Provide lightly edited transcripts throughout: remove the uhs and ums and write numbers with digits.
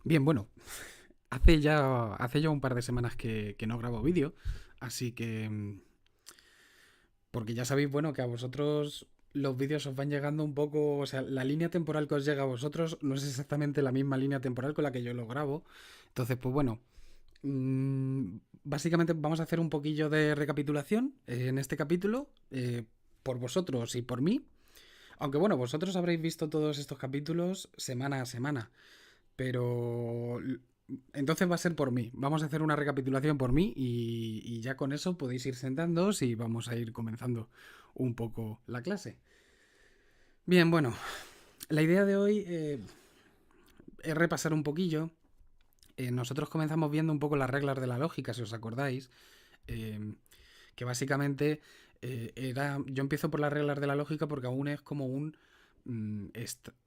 Bien, bueno, hace ya un par de semanas que no grabo vídeo, así que, porque ya sabéis, bueno, que a vosotros los vídeos os van llegando un poco, o sea, la línea temporal que os llega a vosotros no es exactamente la misma línea temporal con la que yo lo grabo. Entonces, pues bueno, básicamente vamos a hacer un poquillo de recapitulación en este capítulo, por vosotros y por mí. Aunque bueno, vosotros habréis visto todos estos capítulos semana a semana. Pero entonces va a ser por mí. Vamos a hacer una recapitulación por mí y ya con eso podéis ir sentándoos y vamos a ir comenzando un poco la clase. Bien, bueno, la idea de hoy es repasar un poquillo. Nosotros comenzamos viendo un poco las reglas de la lógica, si os acordáis, eh, que básicamente era... Yo empiezo por las reglas de la lógica porque aún es como un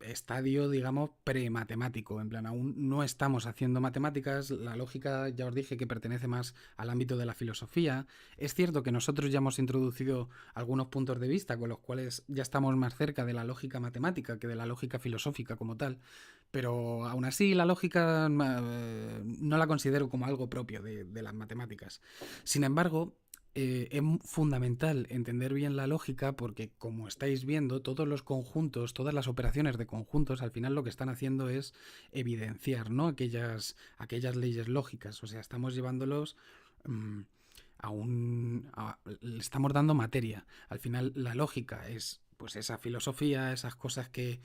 estadio, digamos, pre-matemático. En plan, aún no estamos haciendo matemáticas. La lógica, ya os dije, que pertenece más al ámbito de la filosofía. Es cierto que nosotros ya hemos introducido algunos puntos de vista con los cuales ya estamos más cerca de la lógica matemática que de la lógica filosófica como tal. Pero aún así la lógica no la considero como algo propio de las matemáticas. Sin embargo, es fundamental entender bien la lógica porque, como estáis viendo, todos los conjuntos, todas las operaciones de conjuntos, al final lo que están haciendo es evidenciar, ¿no? Aquellas leyes lógicas. O sea, estamos llevándolos mmm, le estamos dando materia. Al final la lógica es pues esa filosofía, esas cosas que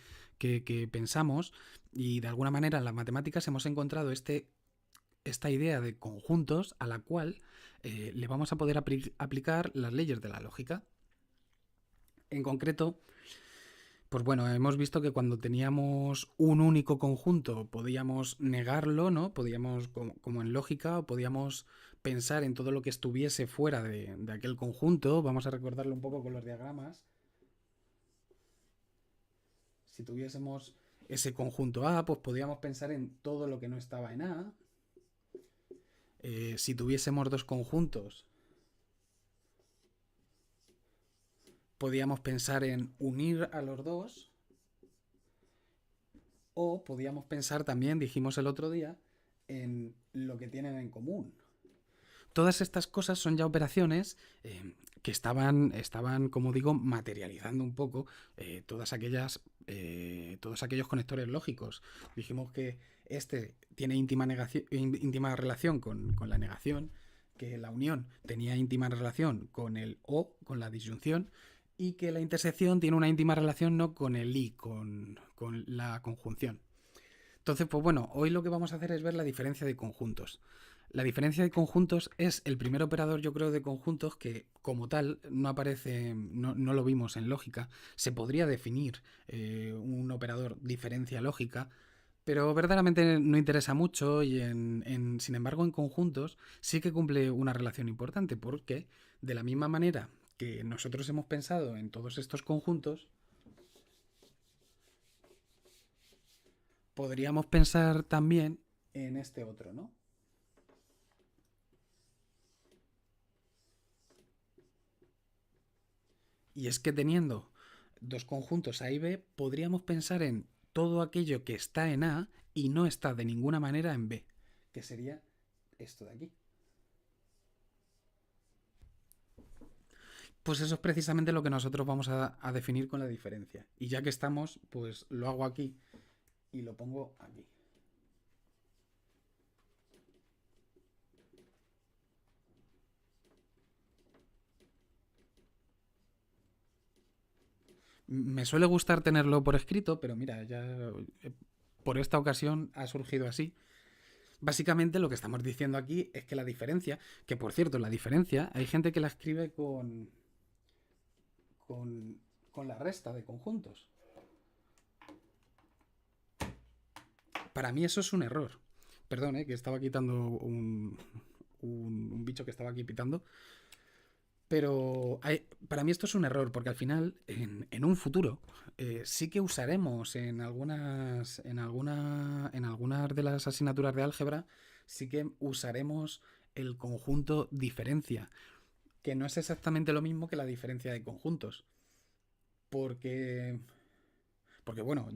pensamos y de alguna manera en las matemáticas hemos encontrado esta idea de conjuntos a la cual le vamos a poder aplicar las leyes de la lógica. En concreto, pues bueno, hemos visto que cuando teníamos un único conjunto podíamos negarlo, ¿no? Podíamos, como en lógica, podíamos pensar en todo lo que estuviese fuera de aquel conjunto. Vamos a recordarlo un poco con los diagramas. Si tuviésemos ese conjunto A, pues podíamos pensar en todo lo que no estaba en A. Si tuviésemos dos conjuntos, podíamos pensar en unir a los dos o podíamos pensar también, dijimos el otro día, en lo que tienen en común. Todas estas cosas son ya operaciones que estaban, como digo, materializando un poco todos aquellos conectores lógicos. Dijimos que este tiene íntima relación con la negación, que la unión tenía íntima relación con el o, con la disyunción, y que la intersección tiene una íntima relación no con el y, con la conjunción. Entonces, pues bueno, hoy lo que vamos a hacer es ver la diferencia de conjuntos. La diferencia de conjuntos es el primer operador, yo creo, de conjuntos que, como tal, no aparece, no lo vimos en lógica. Se podría definir un operador diferencia lógica, pero verdaderamente no interesa mucho y, sin embargo, en conjuntos sí que cumple una relación importante, porque de la misma manera que nosotros hemos pensado en todos estos conjuntos, podríamos pensar también en este otro, ¿no? Y es que teniendo dos conjuntos A y B, podríamos pensar en todo aquello que está en A y no está de ninguna manera en B, que sería esto de aquí. Pues eso es precisamente lo que nosotros vamos a definir con la diferencia. Y ya que estamos, pues lo hago aquí y lo pongo aquí. Me suele gustar tenerlo por escrito, pero mira, ya por esta ocasión ha surgido así. Básicamente lo que estamos diciendo aquí es que la diferencia, que por cierto, la diferencia, hay gente que la escribe con la resta de conjuntos. Para mí eso es un error. Perdón, que estaba quitando un bicho que estaba aquí pitando. Pero para mí esto es un error, porque al final, en un futuro, sí que usaremos en algunas de las asignaturas de álgebra, sí que usaremos el conjunto diferencia, que no es exactamente lo mismo que la diferencia de conjuntos. Porque bueno,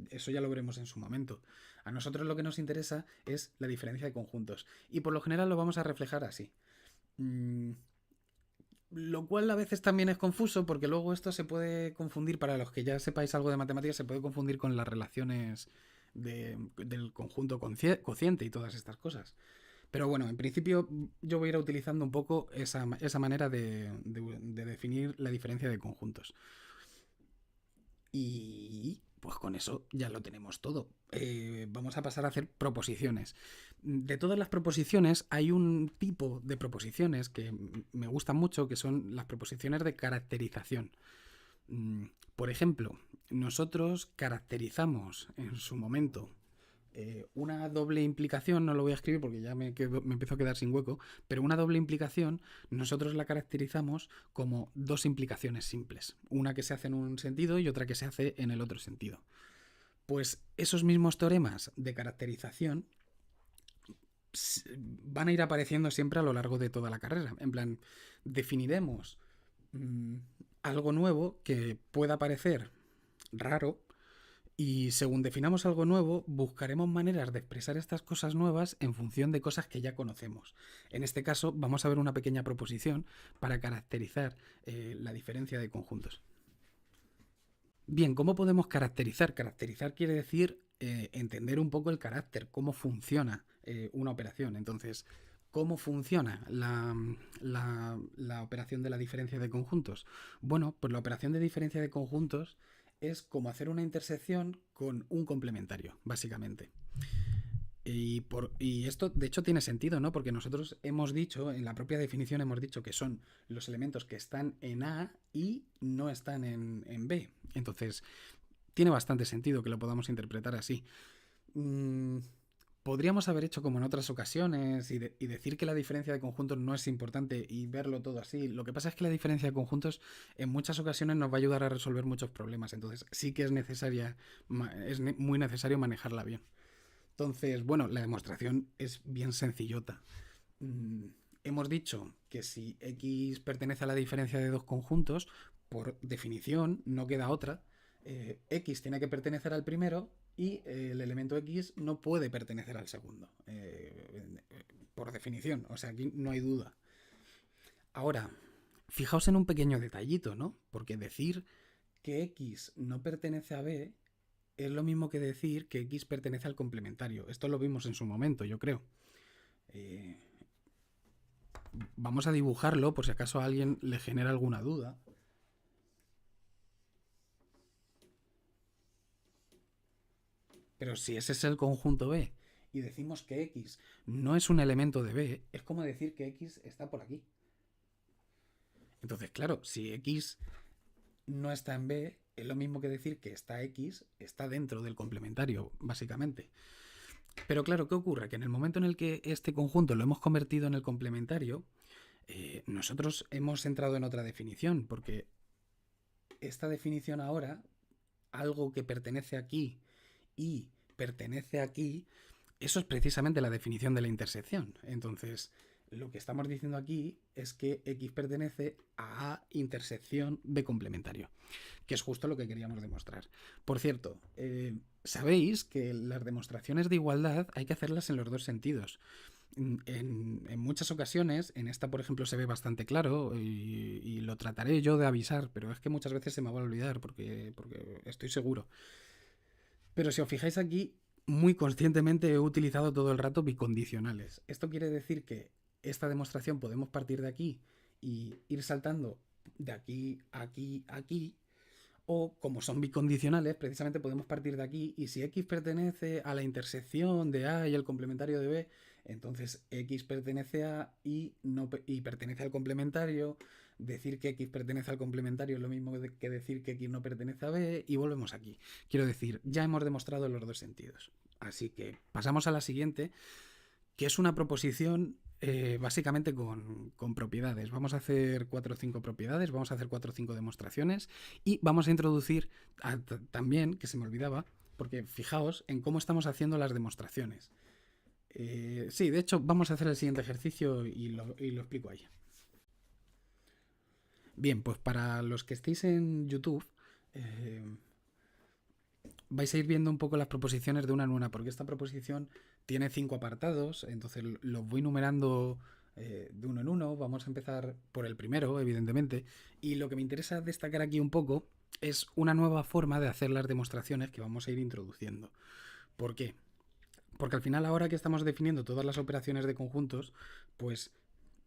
eso ya lo veremos en su momento. A nosotros lo que nos interesa es la diferencia de conjuntos. Y por lo general lo vamos a reflejar así. Mm, lo cual a veces también es confuso porque luego esto se puede confundir, para los que ya sepáis algo de matemáticas, se puede confundir con las relaciones del conjunto cociente y todas estas cosas. Pero bueno, en principio yo voy a ir utilizando un poco esa manera de definir la diferencia de conjuntos. Y pues con eso ya lo tenemos todo. Vamos a pasar a hacer proposiciones. De todas las proposiciones hay un tipo de proposiciones que me gustan mucho, que son las proposiciones de caracterización. Por ejemplo, nosotros caracterizamos en su momento una doble implicación, no lo voy a escribir porque ya me empiezo a quedar sin hueco, pero una doble implicación nosotros la caracterizamos como dos implicaciones simples, una que se hace en un sentido y otra que se hace en el otro sentido. Pues esos mismos teoremas de caracterización van a ir apareciendo siempre a lo largo de toda la carrera. En plan, definiremos algo nuevo que pueda parecer raro, y según definamos algo nuevo, buscaremos maneras de expresar estas cosas nuevas en función de cosas que ya conocemos. En este caso, vamos a ver una pequeña proposición para caracterizar la diferencia de conjuntos. Bien, ¿cómo podemos caracterizar? Caracterizar quiere decir entender un poco el carácter, cómo funciona una operación. Entonces, ¿cómo funciona la operación de la diferencia de conjuntos? Bueno, pues la operación de diferencia de conjuntos es como hacer una intersección con un complementario, básicamente. Y esto, de hecho, tiene sentido, ¿no? Porque nosotros hemos dicho, en la propia definición hemos dicho que son los elementos que están en A y no están en B. Entonces, tiene bastante sentido que lo podamos interpretar así. Podríamos haber hecho como en otras ocasiones y decir que la diferencia de conjuntos no es importante y verlo todo así. Lo que pasa es que la diferencia de conjuntos en muchas ocasiones nos va a ayudar a resolver muchos problemas. Entonces, sí que es muy necesario manejarla bien. Entonces, bueno, la demostración es bien sencillota. Hemos dicho que si X pertenece a la diferencia de dos conjuntos, por definición, no queda otra. X tiene que pertenecer al primero y el elemento X no puede pertenecer al segundo. Por definición, o sea, aquí no hay duda. Ahora, fijaos en un pequeño detallito, ¿no? Porque decir que X no pertenece a B es lo mismo que decir que X pertenece al complementario. Esto lo vimos en su momento, yo creo. Vamos a dibujarlo por si acaso a alguien le genera alguna duda. Pero si ese es el conjunto B y decimos que X no es un elemento de B, es como decir que X está por aquí. Entonces, claro, si X no está en B, es lo mismo que decir que está X, está dentro del complementario, básicamente. Pero claro, ¿qué ocurre? Que en el momento en el que este conjunto lo hemos convertido en el complementario, nosotros hemos entrado en otra definición, porque esta definición ahora, algo que pertenece aquí y pertenece aquí, eso es precisamente la definición de la intersección. Entonces, lo que estamos diciendo aquí es que X pertenece a A intersección B complementario, que es justo lo que queríamos demostrar. Por cierto, sabéis que las demostraciones de igualdad hay que hacerlas en los dos sentidos. En muchas ocasiones, en esta por ejemplo se ve bastante claro y lo trataré yo de avisar, pero es que muchas veces se me va a olvidar porque estoy seguro. Pero si os fijáis aquí, muy conscientemente he utilizado todo el rato bicondicionales. Esto quiere decir que esta demostración podemos partir de aquí y ir saltando de aquí, aquí, aquí. O como son bicondicionales, precisamente podemos partir de aquí y si X pertenece a la intersección de A y el complementario de B, entonces X pertenece a y pertenece al complementario. Decir que X pertenece al complementario es lo mismo que decir que X no pertenece a B y volvemos aquí. Quiero decir, ya hemos demostrado los dos sentidos. Así que pasamos a la siguiente, que es una proposición básicamente con propiedades. Vamos a hacer 4 o 5 propiedades, vamos a hacer 4 o 5 demostraciones y vamos a introducir también, que se me olvidaba, porque fijaos en cómo estamos haciendo las demostraciones. Sí, de hecho vamos a hacer el siguiente ejercicio y lo explico ahí. Bien, pues para los que estéis en YouTube, vais a ir viendo un poco las proposiciones de una en una, porque esta proposición tiene 5 apartados, entonces los voy numerando de uno en uno. Vamos a empezar por el primero, evidentemente, y lo que me interesa destacar aquí un poco es una nueva forma de hacer las demostraciones que vamos a ir introduciendo. ¿Por qué? Porque al final, ahora que estamos definiendo todas las operaciones de conjuntos, pues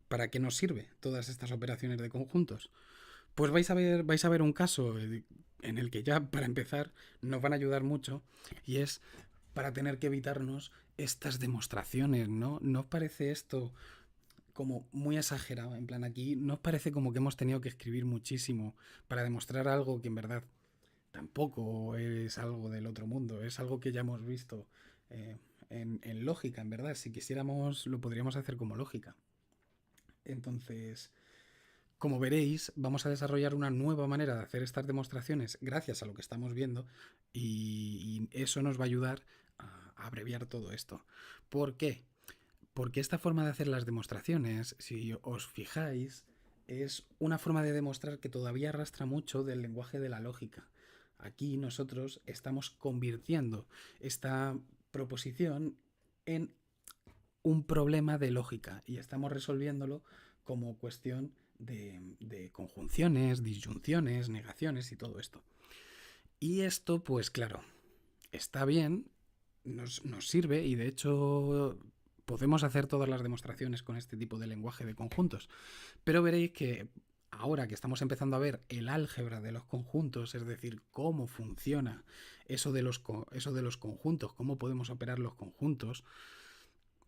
¿para qué nos sirve todas estas operaciones de conjuntos? Pues vais a ver un caso en el que ya, para empezar, nos van a ayudar mucho, y es para tener que evitarnos estas demostraciones, ¿no? ¿No os parece esto como muy exagerado? En plan, aquí no os parece como que hemos tenido que escribir muchísimo para demostrar algo que en verdad tampoco es algo del otro mundo, es algo que ya hemos visto en lógica, en verdad. Si quisiéramos, lo podríamos hacer como lógica. Entonces, como veréis, vamos a desarrollar una nueva manera de hacer estas demostraciones gracias a lo que estamos viendo, y eso nos va a ayudar a abreviar todo esto. ¿Por qué? Porque esta forma de hacer las demostraciones, si os fijáis, es una forma de demostrar que todavía arrastra mucho del lenguaje de la lógica. Aquí nosotros estamos convirtiendo esta proposición en un problema de lógica y estamos resolviéndolo como cuestión de conjunciones, disyunciones, negaciones y todo esto. Y esto, pues claro, está bien, nos sirve, y de hecho podemos hacer todas las demostraciones con este tipo de lenguaje de conjuntos. Pero veréis que ahora que estamos empezando a ver el álgebra de los conjuntos, es decir, cómo funciona eso de los conjuntos, cómo podemos operar los conjuntos,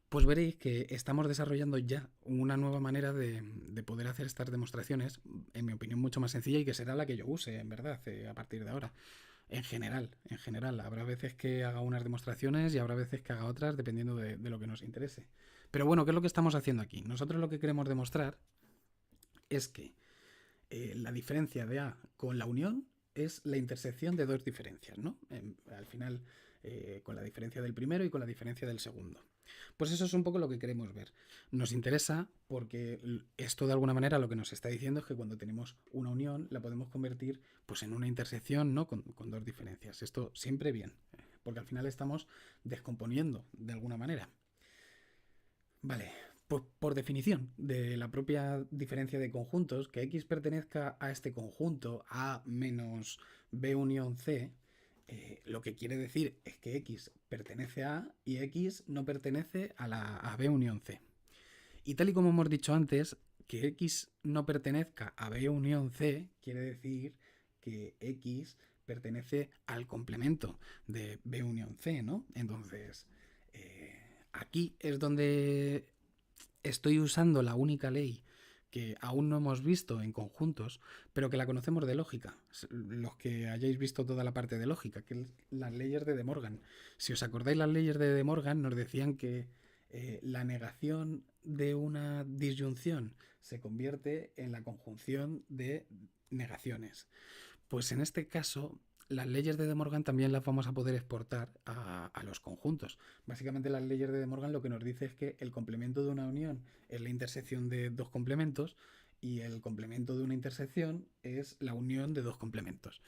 pues veréis que estamos desarrollando ya una nueva manera de poder hacer estas demostraciones, en mi opinión mucho más sencilla, y que será la que yo use, en verdad, a partir de ahora. En general, habrá veces que haga unas demostraciones y habrá veces que haga otras, dependiendo de lo que nos interese. Pero bueno, ¿qué es lo que estamos haciendo aquí? Nosotros lo que queremos demostrar es que la diferencia de A con la unión es la intersección de dos diferencias, ¿no? Al final, con la diferencia del primero y con la diferencia del segundo. Pues eso es un poco lo que queremos ver. Nos interesa porque esto, de alguna manera, lo que nos está diciendo es que cuando tenemos una unión la podemos convertir, pues, en una intersección, ¿no? Con dos diferencias. Esto siempre bien, porque al final estamos descomponiendo de alguna manera. Vale, pues por definición de la propia diferencia de conjuntos, que X pertenezca a este conjunto A menos B unión C, lo que quiere decir es que X pertenece a A y X no pertenece a B unión C. Y tal y como hemos dicho antes, que X no pertenezca a B unión C quiere decir que X pertenece al complemento de B unión C, ¿no? Entonces, aquí es donde estoy usando la única ley que aún no hemos visto en conjuntos, pero que la conocemos de lógica. Los que hayáis visto toda la parte de lógica, que es las leyes de De Morgan. Si os acordáis, las leyes de De Morgan nos decían que la negación de una disyunción se convierte en la conjunción de negaciones. Pues en este caso, las leyes de De Morgan también las vamos a poder exportar a los conjuntos. Básicamente, las leyes de De Morgan lo que nos dice es que el complemento de una unión es la intersección de dos complementos, y el complemento de una intersección es la unión de dos complementos.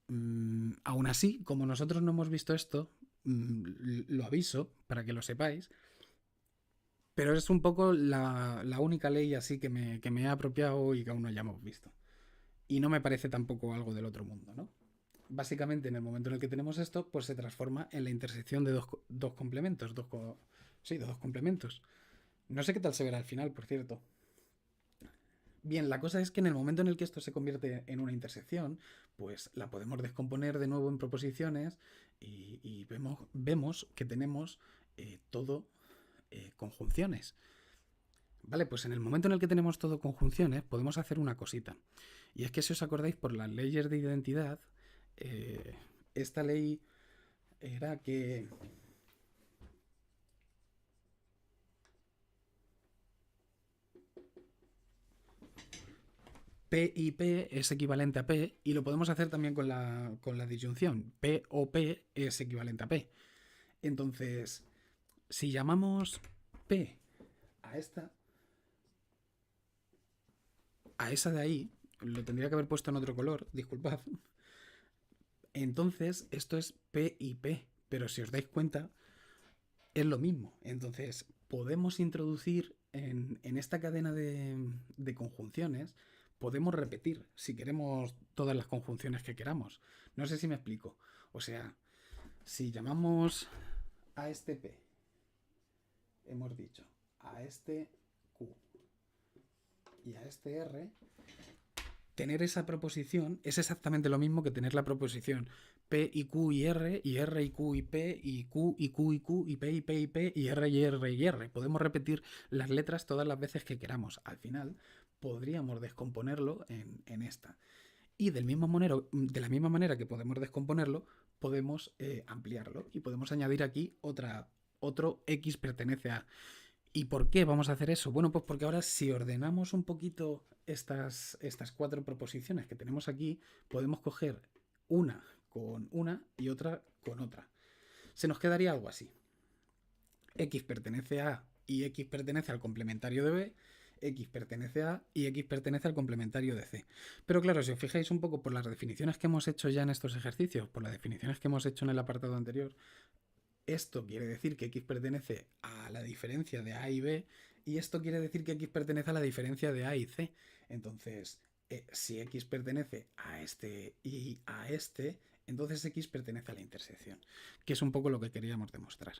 Aún así, como nosotros no hemos visto esto, lo aviso para que lo sepáis, pero es un poco la única ley así que me he apropiado y que aún no hayamos visto. Y no me parece tampoco algo del otro mundo, ¿no? Básicamente, en el momento en el que tenemos esto, pues se transforma en la intersección de dos complementos. Sí, de dos complementos. No sé qué tal se verá al final, por cierto. Bien, la cosa es que en el momento en el que esto se convierte en una intersección, pues la podemos descomponer de nuevo en proposiciones, y vemos que tenemos todo conjunciones. Vale, pues en el momento en el que tenemos todo conjunciones, podemos hacer una cosita. Y es que, si os acordáis, por las leyes de identidad, esta ley era que P y P es equivalente a P, y lo podemos hacer también con la disyunción. P o P es equivalente a P. Entonces, si llamamos P a esta, a esa de ahí, lo tendría que haber puesto en otro color, disculpad. Entonces, esto es P y P, pero si os dais cuenta, es lo mismo. Entonces, podemos introducir en esta cadena de conjunciones, podemos repetir si queremos todas las conjunciones que queramos. No sé si me explico. O sea, si llamamos a este P, hemos dicho, a este Q y a este R, tener esa proposición es exactamente lo mismo que tener la proposición P y Q y R y Q y P y Q y Q y Q y P y P y P y R y R y R. Podemos repetir las letras todas las veces que queramos. Al final podríamos descomponerlo en esta. Y de la misma manera que podemos descomponerlo, podemos ampliarlo y podemos añadir aquí otro X pertenece a. ¿Y por qué vamos a hacer eso? Bueno, pues porque ahora si ordenamos un poquito estas cuatro proposiciones que tenemos aquí, podemos coger una con una y otra con otra. Se nos quedaría algo así. X pertenece a y X pertenece al complementario de B, X pertenece a y X pertenece al complementario de C. Pero claro, si os fijáis un poco por las definiciones que hemos hecho ya en estos ejercicios, por las definiciones que hemos hecho en el apartado anterior, esto quiere decir que X pertenece a la diferencia de A y B y esto quiere decir que X pertenece a la diferencia de A y C. Entonces, si X pertenece a este y a este, entonces X pertenece a la intersección, que es un poco lo que queríamos demostrar.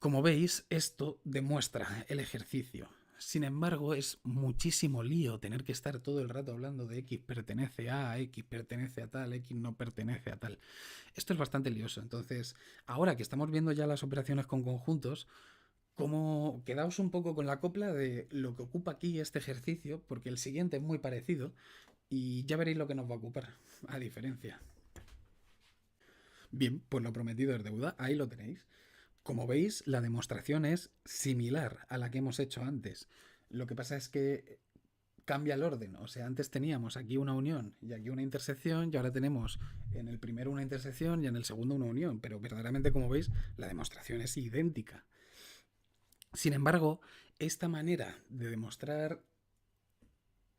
Como veis, esto demuestra el ejercicio. Sin embargo, es muchísimo lío tener que estar todo el rato hablando de X pertenece a, X pertenece a tal, X no pertenece a tal. Esto es bastante lioso. Entonces, ahora que estamos viendo ya las operaciones con conjuntos, quedaos un poco con la copla de lo que ocupa aquí este ejercicio, porque el siguiente es muy parecido y ya veréis lo que nos va a ocupar, a diferencia. Bien, pues lo prometido es deuda, ahí lo tenéis. Como veis, la demostración es similar a la que hemos hecho antes. Lo que pasa es que cambia el orden. O sea, antes teníamos aquí una unión y aquí una intersección y ahora tenemos en el primero una intersección y en el segundo una unión. Pero verdaderamente, como veis, la demostración es idéntica. Sin embargo, esta manera de demostrar,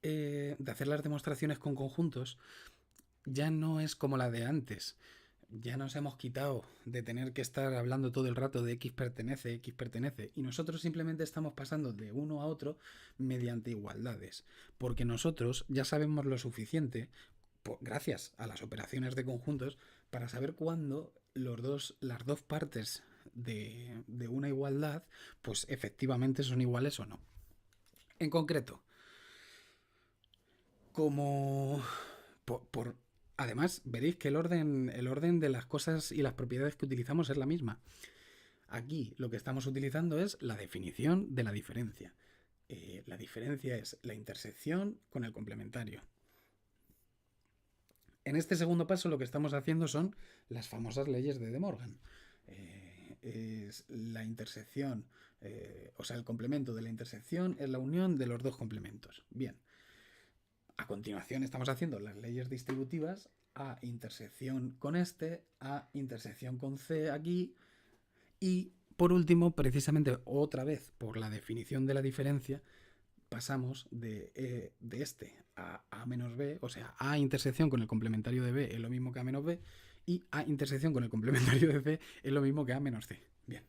de hacer las demostraciones con conjuntos, ya no es como la de antes. Ya nos hemos quitado de tener que estar hablando todo el rato de X pertenece, y nosotros simplemente estamos pasando de uno a otro mediante igualdades, porque nosotros ya sabemos lo suficiente, gracias a las operaciones de conjuntos, para saber cuándo las dos partes de una igualdad, pues efectivamente son iguales o no. En concreto, como además, veréis que el orden de las cosas y las propiedades que utilizamos es la misma. Aquí lo que estamos utilizando es la definición de la diferencia. La diferencia es la intersección con el complementario. En este segundo paso lo que estamos haciendo son las famosas leyes de De Morgan. Es la intersección, o sea, el complemento de la intersección es la unión de los dos complementos. Bien. A continuación estamos haciendo las leyes distributivas, A intersección con este, A intersección con C aquí, y por último, precisamente otra vez por la definición de la diferencia, pasamos de este a A menos B, o sea, A intersección con el complementario de B es lo mismo que A menos B, y A intersección con el complementario de C es lo mismo que A menos C. Bien.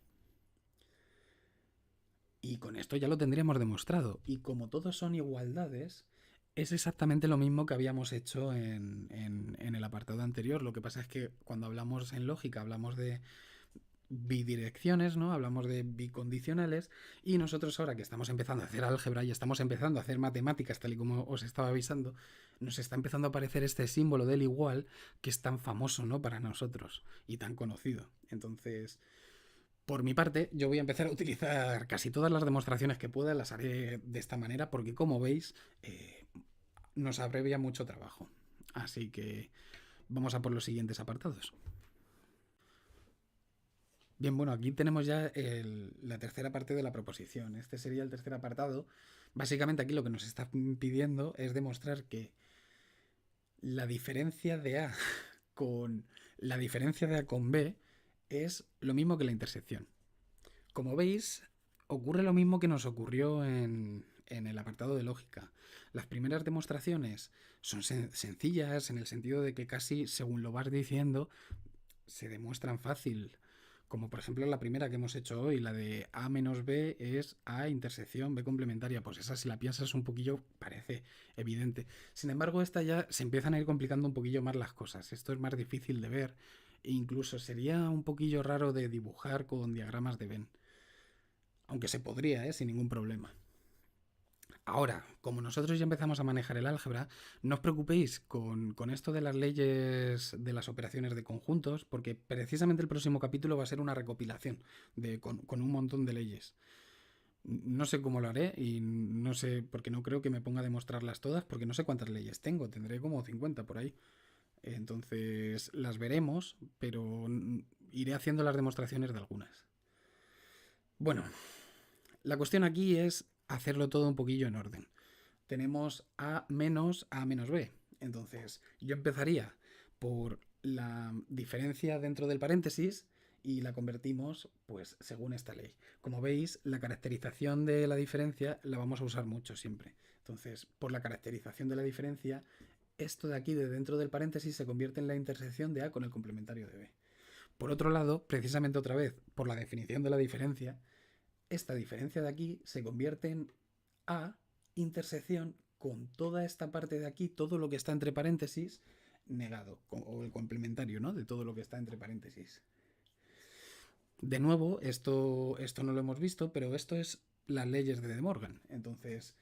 Y con esto ya lo tendríamos demostrado. Y como todos son igualdades, es exactamente lo mismo que habíamos hecho en el apartado anterior. Lo que pasa es que cuando hablamos en lógica hablamos de bidirecciones, ¿no? Hablamos de bicondicionales y nosotros ahora que estamos empezando a hacer álgebra y estamos empezando a hacer matemáticas tal y como os estaba avisando, nos está empezando a aparecer este símbolo del igual que es tan famoso, ¿no? Para nosotros y tan conocido. Entonces, por mi parte, yo voy a empezar a utilizar casi todas las demostraciones que pueda, las haré de esta manera porque como veis nos abrevia mucho trabajo. Así que vamos a por los siguientes apartados. Bien, bueno, aquí tenemos ya la tercera parte de la proposición. Este sería el tercer apartado. Básicamente aquí lo que nos está pidiendo es demostrar que la diferencia de A con la diferencia de A con B es lo mismo que la intersección. Como veis, ocurre lo mismo que nos ocurrió en en el apartado de lógica. Las primeras demostraciones son sencillas en el sentido de que casi según lo vas diciendo se demuestran fácil. Como por ejemplo la primera que hemos hecho hoy, la de A menos B es A intersección B complementaria. Pues esa, si la piensas un poquillo, parece evidente. Sin embargo, esta ya se empiezan a ir complicando un poquillo más las cosas. Esto es más difícil de ver. E incluso sería un poquillo raro de dibujar con diagramas de Venn. Aunque se podría, sin ningún problema. Ahora, como nosotros ya empezamos a manejar el álgebra, no os preocupéis con esto de las leyes de las operaciones de conjuntos, porque precisamente el próximo capítulo va a ser una recopilación con un montón de leyes. No sé cómo lo haré y no sé, porque no creo que me ponga a demostrarlas todas, porque no sé cuántas leyes tengo, tendré como 50 por ahí. Entonces las veremos, pero iré haciendo las demostraciones de algunas. Bueno, la cuestión aquí es hacerlo todo un poquillo en orden. Tenemos A menos B. Entonces, yo empezaría por la diferencia dentro del paréntesis y la convertimos, pues, según esta ley. Como veis, la caracterización de la diferencia la vamos a usar mucho siempre. Entonces, por la caracterización de la diferencia, esto de aquí, de dentro del paréntesis, se convierte en la intersección de A con el complementario de B. Por otro lado, precisamente otra vez, por la definición de la diferencia, esta diferencia de aquí se convierte en A intersección con toda esta parte de aquí, todo lo que está entre paréntesis, negado, o el complementario, ¿no? De todo lo que está entre paréntesis. De nuevo, esto no lo hemos visto, pero esto es las leyes de De Morgan. Entonces,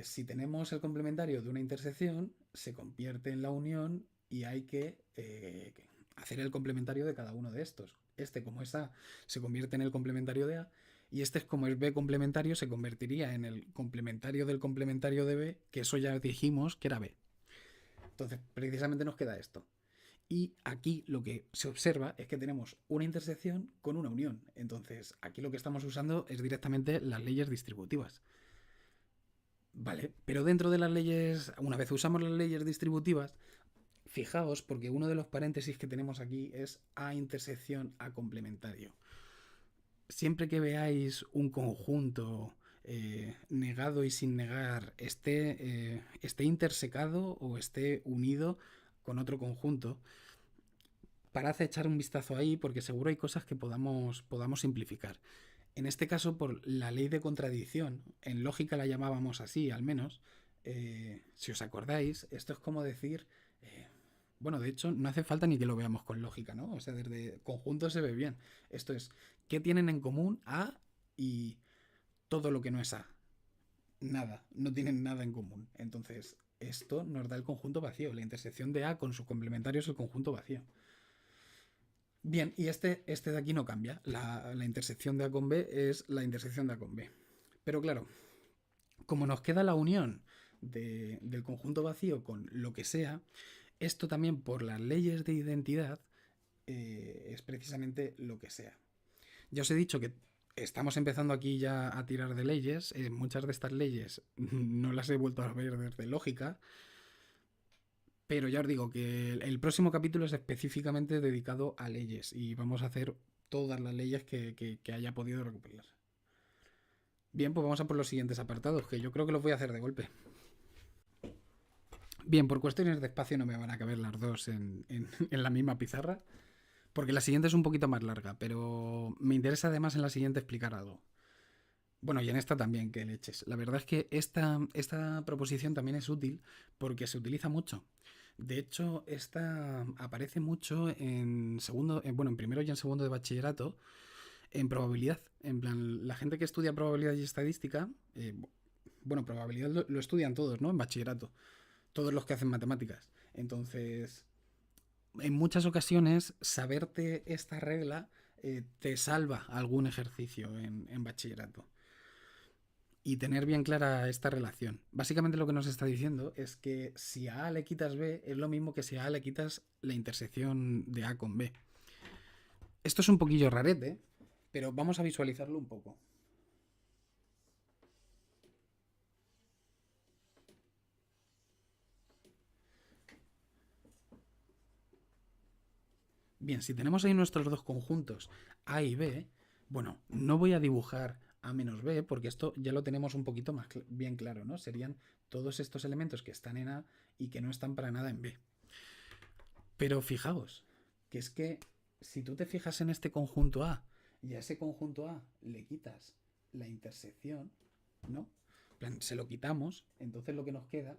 si tenemos el complementario de una intersección, se convierte en la unión y hay que hacer el complementario de cada uno de estos. Este, como es A, se convierte en el complementario de A, y este, como es B complementario, se convertiría en el complementario del complementario de B, que eso ya dijimos que era B. Entonces, precisamente nos queda esto. Y aquí lo que se observa es que tenemos una intersección con una unión. Entonces, aquí lo que estamos usando es directamente las leyes distributivas. Vale, pero dentro de las leyes, una vez usamos las leyes distributivas, fijaos, porque uno de los paréntesis que tenemos aquí es A intersección A complementario. Siempre que veáis un conjunto negado y sin negar esté intersecado o esté unido con otro conjunto, parad a echar un vistazo ahí porque seguro hay cosas que podamos simplificar. En este caso, por la ley de contradicción, en lógica la llamábamos así, al menos, si os acordáis, esto es como decir, bueno, de hecho, no hace falta ni que lo veamos con lógica, ¿no? O sea, desde conjunto se ve bien. Esto es, ¿qué tienen en común A y todo lo que no es A? Nada, no tienen nada en común. Entonces, esto nos da el conjunto vacío. La intersección de A con su complementario es el conjunto vacío. Bien, y este de aquí no cambia. La intersección de A con B es la intersección de A con B. Pero claro, como nos queda la unión del conjunto vacío con lo que sea, esto también por las leyes de identidad es precisamente lo que sea. Ya os he dicho que estamos empezando aquí ya a tirar de leyes. Muchas de estas leyes no las he vuelto a ver desde lógica. Pero ya os digo que el próximo capítulo es específicamente dedicado a leyes y vamos a hacer todas las leyes que haya podido recuperar. Bien, pues vamos a por los siguientes apartados, que yo creo que los voy a hacer de golpe. Bien, por cuestiones de espacio no me van a caber las dos en la misma pizarra, porque la siguiente es un poquito más larga, pero me interesa además en la siguiente explicar algo. Bueno, y en esta también, que leches. La verdad es que esta proposición también es útil porque se utiliza mucho. De hecho, esta aparece mucho en segundo, bueno, en primero y en segundo de bachillerato, en probabilidad. En plan, la gente que estudia probabilidad y estadística, bueno, probabilidad lo estudian todos, ¿no? En bachillerato. Todos los que hacen matemáticas. Entonces, en muchas ocasiones, saberte esta regla te salva algún ejercicio en bachillerato. Y tener bien clara esta relación. Básicamente lo que nos está diciendo es que si a A le quitas B es lo mismo que si a A le quitas la intersección de A con B. Esto es un poquillo rarete, pero vamos a visualizarlo un poco. Bien, si tenemos ahí nuestros dos conjuntos A y B, bueno, no voy a dibujar A menos B, porque esto ya lo tenemos un poquito más bien claro, ¿no? Serían todos estos elementos que están en A y que no están para nada en B. Pero fijaos, que es que si tú te fijas en este conjunto A y a ese conjunto A le quitas la intersección, ¿no? Se lo quitamos, entonces lo que nos queda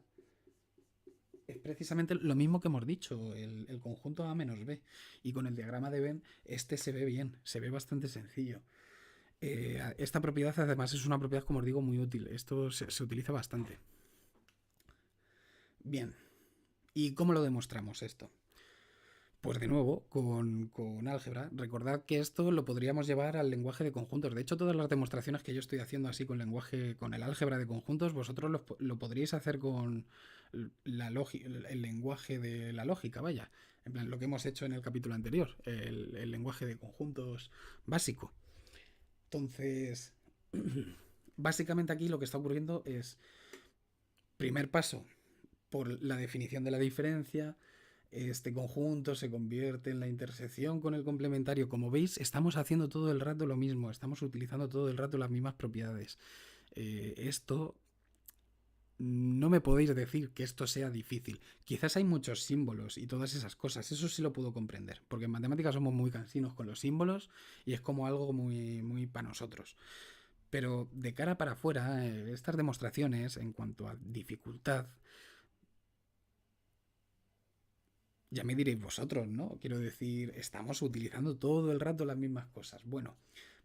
es precisamente lo mismo que hemos dicho, el conjunto A menos B. Y con el diagrama de Venn, este se ve bien, se ve bastante sencillo. Esta propiedad además es una propiedad, como os digo, muy útil. Esto se utiliza bastante. Bien, ¿y cómo lo demostramos esto? Pues de nuevo, con álgebra. Recordad que esto lo podríamos llevar al lenguaje de conjuntos. De hecho, todas las demostraciones que yo estoy haciendo así con el álgebra de conjuntos, vosotros lo podríais hacer con el lenguaje de la lógica, vaya. En plan, lo que hemos hecho en el capítulo anterior, el lenguaje de conjuntos básico. Entonces, básicamente aquí lo que está ocurriendo es, primer paso, por la definición de la diferencia, este conjunto se convierte en la intersección con el complementario. Como veis, estamos haciendo todo el rato lo mismo, estamos utilizando todo el rato las mismas propiedades. Esto no me podéis decir que esto sea difícil. Quizás hay muchos símbolos y todas esas cosas, eso sí lo puedo comprender, porque en matemáticas somos muy cansinos con los símbolos y es como algo muy, muy para nosotros. Pero de cara para afuera, estas demostraciones en cuanto a dificultad, ya me diréis vosotros, ¿no? Quiero decir, estamos utilizando todo el rato las mismas cosas. Bueno,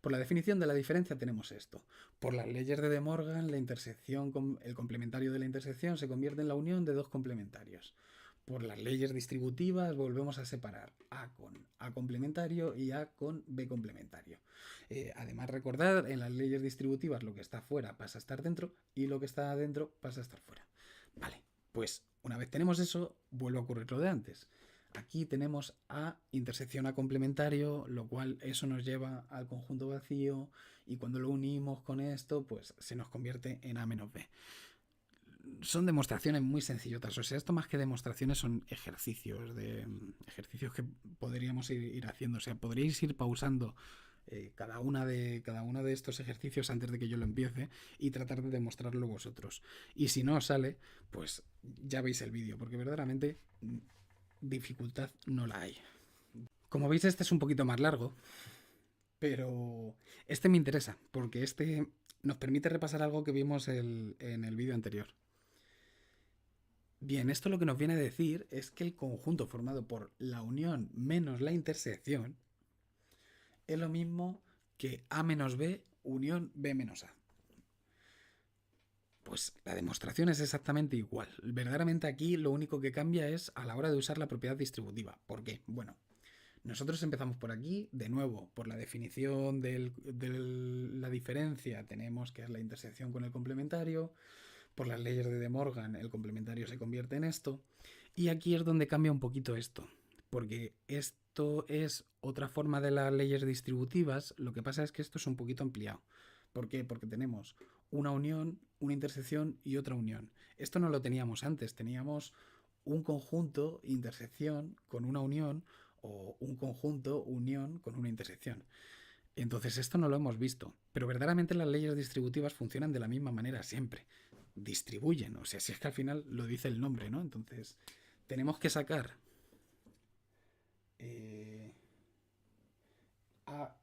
por la definición de la diferencia tenemos esto. Por las leyes de De Morgan, la intersección con el complementario de la intersección se convierte en la unión de dos complementarios. Por las leyes distributivas volvemos a separar A con A complementario y A con B complementario. Además, recordad, en las leyes distributivas lo que está fuera pasa a estar dentro y lo que está dentro pasa a estar fuera. Vale, pues una vez tenemos eso, vuelve a ocurrir lo de antes. Aquí tenemos A intersección A complementario, lo cual eso nos lleva al conjunto vacío y cuando lo unimos con esto, pues se nos convierte en A menos B. Son demostraciones muy sencillotas, o sea, esto más que demostraciones son ejercicios que podríamos ir haciendo, o sea, podríais ir pausando cada uno de estos ejercicios antes de que yo lo empiece y tratar de demostrarlo vosotros. Y si no os sale, pues ya veis el vídeo, porque verdaderamente dificultad no la hay. Como veis, este es un poquito más largo, pero este me interesa, porque este nos permite repasar algo que vimos en el vídeo anterior. Bien, esto lo que nos viene a decir es que el conjunto formado por la unión menos la intersección es lo mismo que A menos B unión B menos A. Pues la demostración es exactamente igual. Verdaderamente aquí lo único que cambia es a la hora de usar la propiedad distributiva. ¿Por qué? Bueno, nosotros empezamos por aquí, de nuevo, por la definición de la diferencia tenemos que es la intersección con el complementario. Por las leyes de De Morgan el complementario se convierte en esto. Y aquí es donde cambia un poquito esto, porque esto es otra forma de las leyes distributivas, lo que pasa es que esto es un poquito ampliado. ¿Por qué? Porque tenemos una unión, una intersección y otra unión. Esto no lo teníamos antes, teníamos un conjunto, intersección con una unión o un conjunto, unión con una intersección. Entonces esto no lo hemos visto, pero verdaderamente las leyes distributivas funcionan de la misma manera siempre. Distribuyen, o sea, si es que al final lo dice el nombre, ¿no? Entonces tenemos que sacar A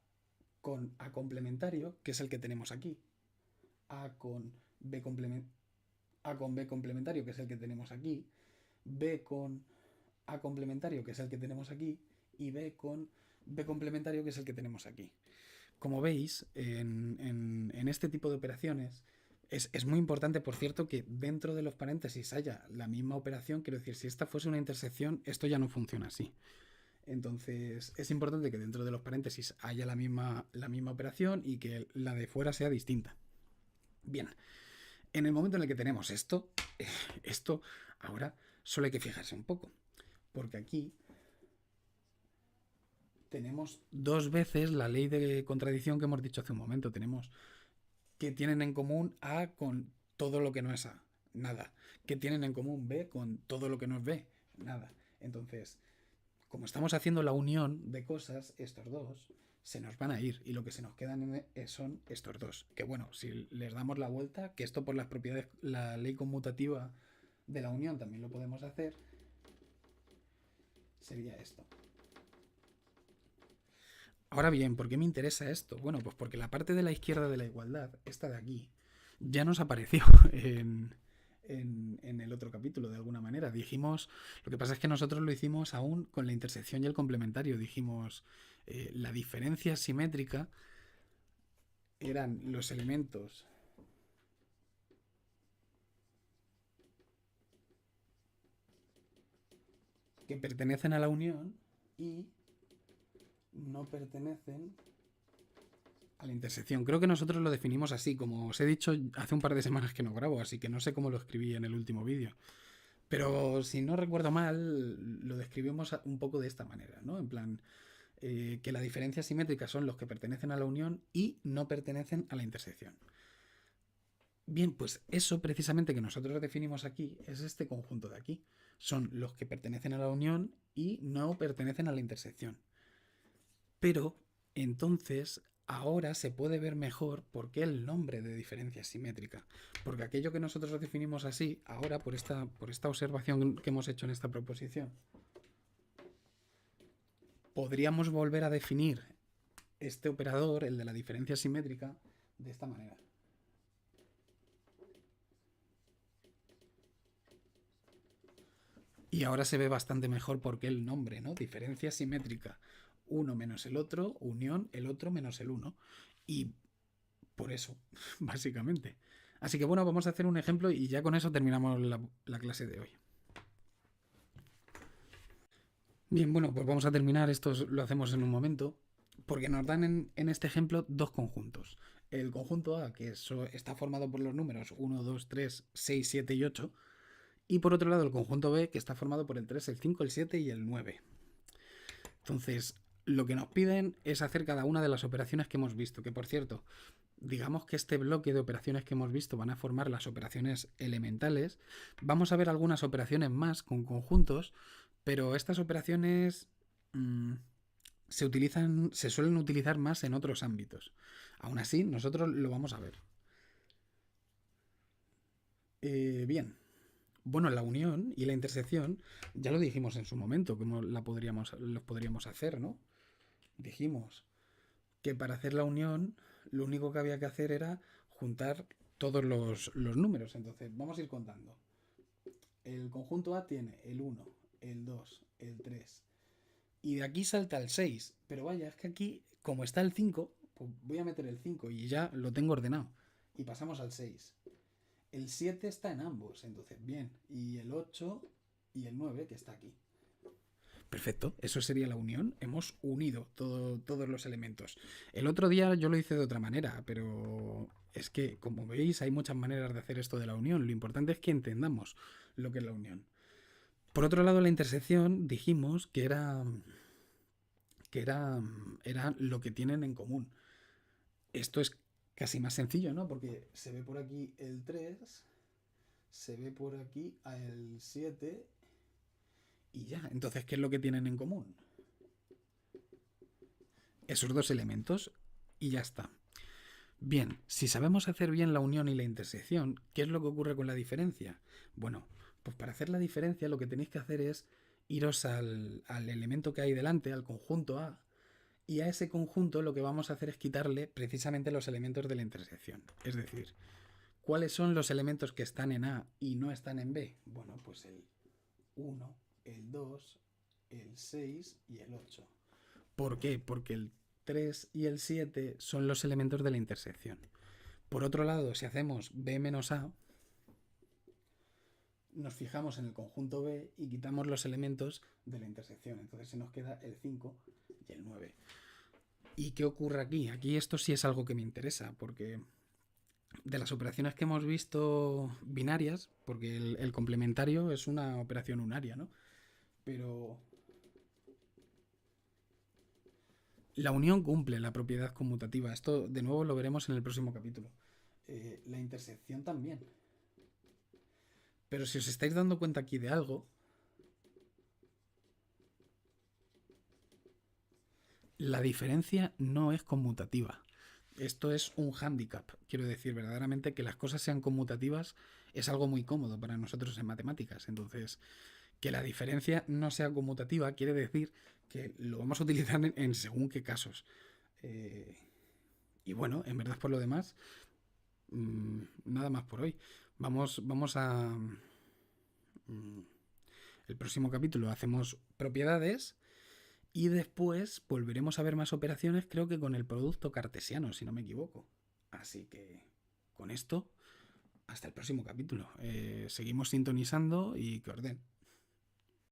con A complementario, que es el que tenemos aquí, A con B complementario, que es el que tenemos aquí, B con A complementario, que es el que tenemos aquí, y B con B complementario, que es el que tenemos aquí. Como veis, en este tipo de operaciones es muy importante, por cierto, que dentro de los paréntesis haya la misma operación. Quiero decir, si esta fuese una intersección, esto ya no funciona así. Entonces, es importante que dentro de los paréntesis haya la misma operación y que la de fuera sea distinta. Bien, en el momento en el que tenemos esto ahora solo hay que fijarse un poco, porque aquí tenemos dos veces la ley de contradicción que hemos dicho hace un momento. Tenemos que tienen en común A con todo lo que no es A, nada. Que tienen en común B con todo lo que no es B, nada. Entonces, como estamos haciendo la unión de cosas, estos dos, se nos van a ir y lo que se nos quedan son estos dos. Que bueno, si les damos la vuelta, que esto por las propiedades, la ley conmutativa de la unión también lo podemos hacer, sería esto. Ahora bien, ¿por qué me interesa esto? Bueno, pues porque la parte de la izquierda de la igualdad, esta de aquí, ya nos apareció en el otro capítulo, de alguna manera. Dijimos, lo que pasa es que nosotros lo hicimos aún con la intersección y el complementario. Dijimos, la diferencia simétrica eran los elementos que pertenecen a la unión y no pertenecen a la intersección. Creo que nosotros lo definimos así, como os he dicho, hace un par de semanas que no grabo, así que no sé cómo lo escribí en el último vídeo. Pero si no recuerdo mal, lo describimos un poco de esta manera, ¿no? En plan, que la diferencia simétrica son los que pertenecen a la unión y no pertenecen a la intersección. Bien, pues eso precisamente que nosotros definimos aquí es este conjunto de aquí. Son los que pertenecen a la unión y no pertenecen a la intersección. Pero entonces ahora se puede ver mejor por qué el nombre de diferencia simétrica. Porque aquello que nosotros definimos así, ahora por esta observación que hemos hecho en esta proposición, podríamos volver a definir este operador, el de la diferencia simétrica, de esta manera. Y ahora se ve bastante mejor por qué el nombre, ¿no? Diferencia simétrica. Uno menos el otro, unión, el otro menos el uno. Y por eso, básicamente. Así que bueno, vamos a hacer un ejemplo y ya con eso terminamos la clase de hoy. Bien, bueno, pues vamos a terminar. Esto lo hacemos en un momento. Porque nos dan en este ejemplo dos conjuntos. El conjunto A, que está formado por los números 1, 2, 3, 6, 7 y 8. Y por otro lado el conjunto B, que está formado por el 3, el 5, el 7 y el 9. Entonces, lo que nos piden es hacer cada una de las operaciones que hemos visto. Que por cierto, digamos que este bloque de operaciones que hemos visto van a formar las operaciones elementales. Vamos a ver algunas operaciones más con conjuntos, pero estas operaciones se suelen utilizar más en otros ámbitos. Aún así, nosotros lo vamos a ver. Bien. Bueno, la unión y la intersección ya lo dijimos en su momento, cómo los podríamos hacer, ¿no? Dijimos que para hacer la unión lo único que había que hacer era juntar todos los números. Entonces, vamos a ir contando. El conjunto A tiene el 1, el 2, el 3. Y de aquí salta el 6. Pero vaya, es que aquí, como está el 5, pues voy a meter el 5 y ya lo tengo ordenado. Y pasamos al 6. El 7 está en ambos, entonces bien. Y el 8 y el 9 que está aquí. Perfecto, eso sería la unión. Hemos unido todos los elementos. El otro día yo lo hice de otra manera, pero es que, como veis, hay muchas maneras de hacer esto de la unión. Lo importante es que entendamos lo que es la unión. Por otro lado, la intersección dijimos que era lo que tienen en común. Esto es casi más sencillo, ¿no? Porque se ve por aquí el 3, se ve por aquí el 7 y ya. Entonces, ¿qué es lo que tienen en común? Esos dos elementos y ya está. Bien, si sabemos hacer bien la unión y la intersección, ¿qué es lo que ocurre con la diferencia? Bueno, pues para hacer la diferencia lo que tenéis que hacer es iros al elemento que hay delante, al conjunto A, y a ese conjunto lo que vamos a hacer es quitarle precisamente los elementos de la intersección. Es decir, ¿cuáles son los elementos que están en A y no están en B? Bueno, pues el 1, el 2, el 6 y el 8. ¿Por qué? Porque el 3 y el 7 son los elementos de la intersección. Por otro lado, si hacemos B menos A, nos fijamos en el conjunto B y quitamos los elementos de la intersección. Entonces se nos queda el 5 y el 9. ¿Y qué ocurre aquí? Aquí esto sí es algo que me interesa, porque de las operaciones que hemos visto binarias, porque el complementario es una operación unaria, ¿no? Pero la unión cumple la propiedad conmutativa. Esto de nuevo lo veremos en el próximo capítulo. La intersección también. Pero si os estáis dando cuenta aquí de algo, La diferencia no es conmutativa. Esto es un hándicap. Quiero decir, verdaderamente que las cosas sean conmutativas es algo muy cómodo para nosotros en matemáticas. Entonces, que la diferencia no sea conmutativa quiere decir que lo vamos a utilizar en según qué casos. Eh, y bueno, en verdad por lo demás, nada más por hoy. Vamos a... el próximo capítulo hacemos propiedades y después volveremos a ver más operaciones, creo que con el producto cartesiano, si no me equivoco. Así que con esto, hasta el próximo capítulo. Seguimos sintonizando y que orden.